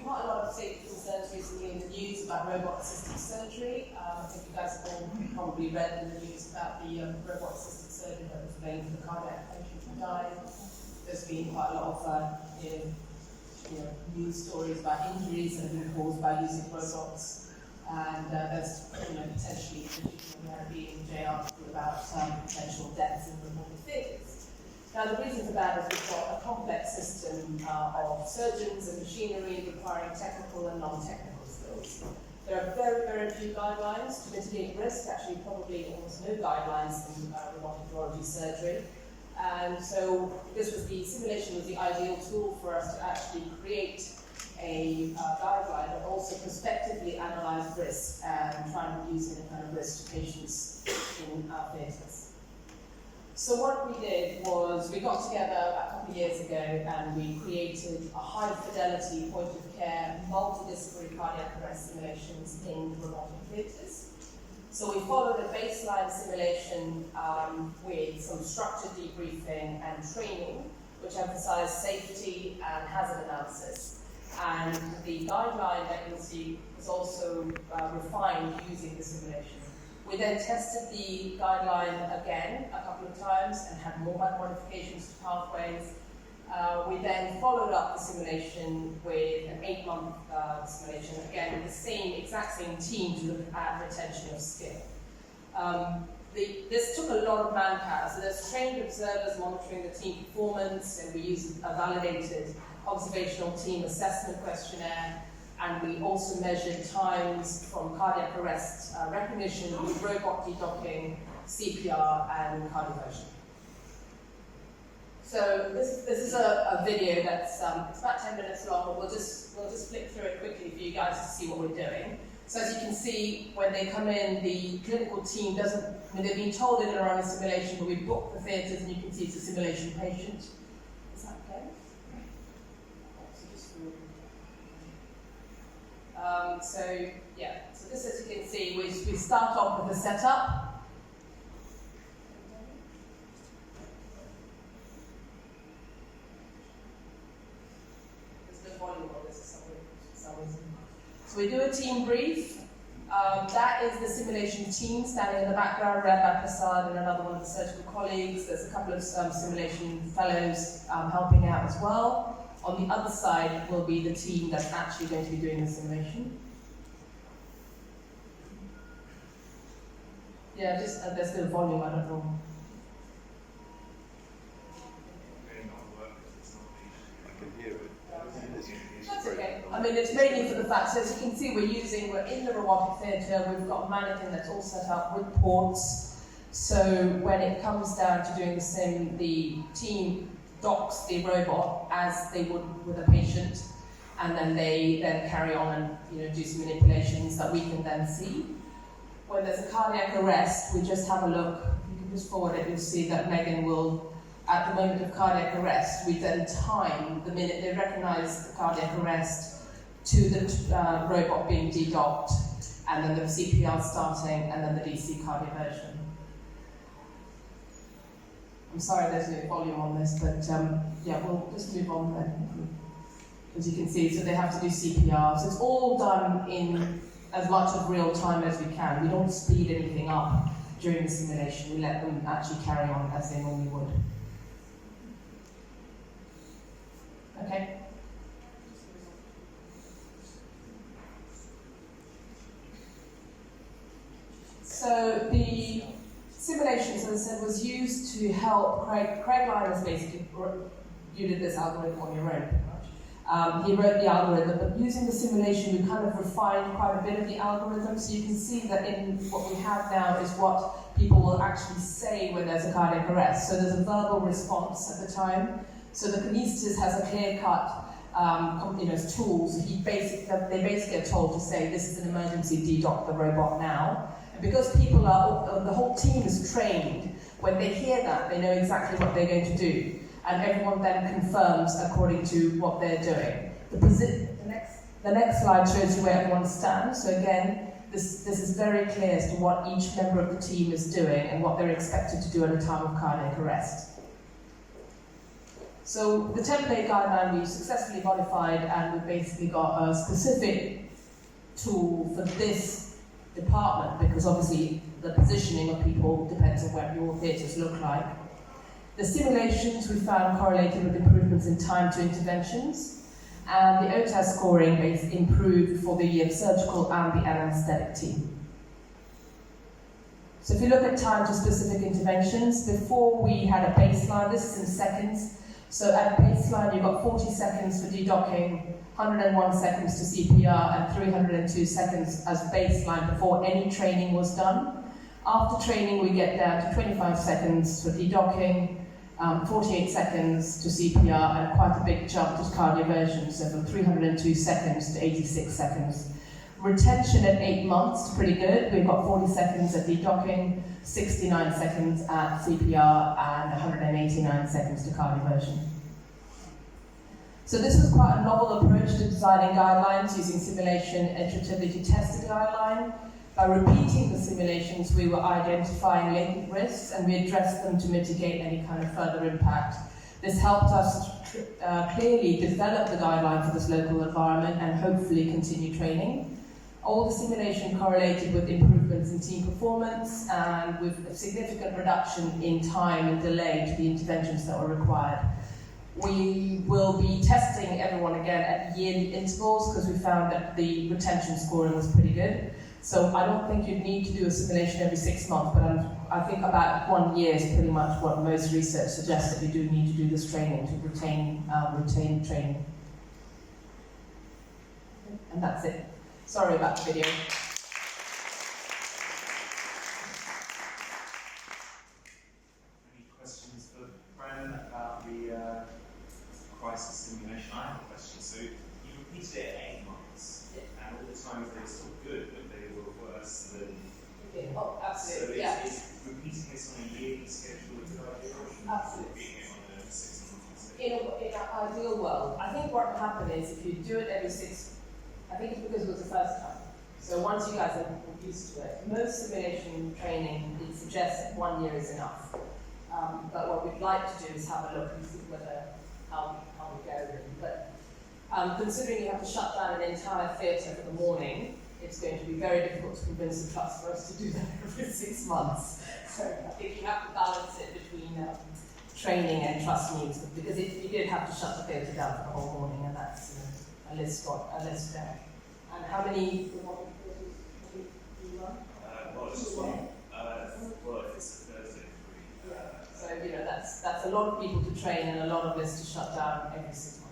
quite a lot of safety concerns recently in the news about robot-assisted surgery. I think you guys have all probably read in the news about the robot-assisted surgery that was made for the cardiac patient who died. There's been quite a lot of news stories about injuries that have been caused by using robots, and there's potentially people who have been in jail about potential deaths in robotic theatres. Now, the reason for that is we've got a complex system of surgeons and machinery requiring technical and non-technical skills. There are very, very few guidelines to mitigate risk, actually probably almost no guidelines in robotic urology surgery. And so the simulation was the ideal tool for us to actually create a guideline, but also prospectively analyze risk and try and reduce any kind of risk to patients in our theatres. So what we did was we got together a couple of years ago and we created a high-fidelity point-of-care multidisciplinary cardiac arrest simulations in robotic theatres. So we followed a baseline simulation with some structured debriefing and training, which emphasized safety and hazard analysis. And the guideline that you'll see was also refined using the simulation. We then tested the guideline again a couple of times and had more modifications to pathways. We then followed up the simulation with an 8-month simulation, again with the exact same team to look at retention of skill. This took a lot of manpower, so there's trained observers monitoring the team performance, and we used a validated observational team assessment questionnaire, and we also measured times from cardiac arrest recognition with robot dedocking, CPR, and cardioversion. So this is a video that's it's about 10 minutes long, but we'll just flick through it quickly for you guys to see what we're doing. So as you can see, when they come in, the clinical team they've been told they're going to run a simulation, but we book the theatres, and you can see it's a simulation patient. Is that okay? So this, as you can see, we start off with a setup. There's no volume on this for some reason. So we do a team brief. That is the simulation team standing in the background, led by Prasad and another one of the surgical colleagues. There's a couple of simulation fellows helping out as well. On the other side will be the team that's actually going to be doing the simulation. Yeah, just there's no volume, I don't know. I can hear it. That's okay. I mean, it's mainly for the fact, so as you can see, we're in the robotic theatre, we've got a mannequin that's all set up with ports. So when it comes down to doing the sim, the team docks the robot as they would with a patient, and then they carry on and do some manipulations that we can then see. When there's a cardiac arrest, we just have a look. You can just forward it, you'll see that Megan will, at the moment of cardiac arrest, we then time the minute they recognise the cardiac arrest to the robot being de-docked, and then the CPR starting, and then the DC cardioversion. I'm sorry there's no volume on this, but we'll just move on then. As you can see, so they have to do CPR. So it's all done in as much of real time as we can. We don't speed anything up during the simulation. We let them actually carry on as they normally would. Okay. So the simulations, as I said, was used to help Craig Lyons basically, you did this algorithm on your own. He wrote the algorithm, but using the simulation, we kind of refined quite a bit of the algorithm. So you can see that in what we have now is what people will actually say when there's a cardiac arrest. So there's a verbal response at the time. So the anaesthetist has a clear-cut tools. They basically are told to say, this is an emergency, de-dock the robot now. And because the whole team is trained, when they hear that, they know exactly what they're going to do. And everyone then confirms according to what they're doing. The next slide shows you where everyone stands. So again, this is very clear as to what each member of the team is doing and what they're expected to do at a time of cardiac arrest. So the template guideline we successfully modified, and we've basically got a specific tool for this department, because obviously the positioning of people depends on what your theatres look like. The simulations we found correlated with improvements in time to interventions, and the OTAS scoring improved for the surgical and the anaesthetic team. So if you look at time to specific interventions, before we had a baseline, this is in seconds, so at baseline you got 40 seconds for dedocking, 101 seconds to CPR, and 302 seconds as baseline before any training was done. After training we get down to 25 seconds for dedocking, 48 seconds to CPR, and quite a big jump to cardioversion, so from 302 seconds to 86 seconds. Retention at 8 months is pretty good. We've got 40 seconds at dedocking, 69 seconds at CPR, and 189 seconds to cardioversion. So this was quite a novel approach to designing guidelines using simulation iteratively to test the guideline. By repeating the simulations, we were identifying latent risks, and we addressed them to mitigate any kind of further impact. This helped us clearly develop the guideline for this local environment and hopefully continue training. All the simulation correlated with improvements in team performance and with a significant reduction in time and delay to the interventions that were required. We will be testing everyone again at yearly intervals because we found that the retention scoring was pretty good. So I don't think you'd need to do a simulation every 6 months, but I think about 1 year is pretty much what most research suggests, that you do need to do this training to retain training. And that's it. Sorry about the video. Any questions for Brennan about the crisis simulation? I have a question. So you repeated it at 8 months, and all the times they were still good, but they were worse than. Okay. Oh, absolutely. So is repeating this on a yearly schedule a good idea, or should Absolutely. repeating it on a 6 months? In an ideal world, I think what will happen is if you do it every 6, I think it's because it was the first time. So once you guys are used to it, most simulation training, it suggests that 1 year is enough. But what we'd like to do is have a look and see how we go. But considering you have to shut down an entire theatre for the morning, it's going to be very difficult to convince the trust for us to do that every 6 months. So I think you have to balance it between training and trust needs, because you did have to shut the theatre down for the whole morning, and that's a list there. And how many do you run? Well, it's just one. Well, if it's a Thursday, 3. So that's a lot of people to train, and a lot of this to shut down every 6 months.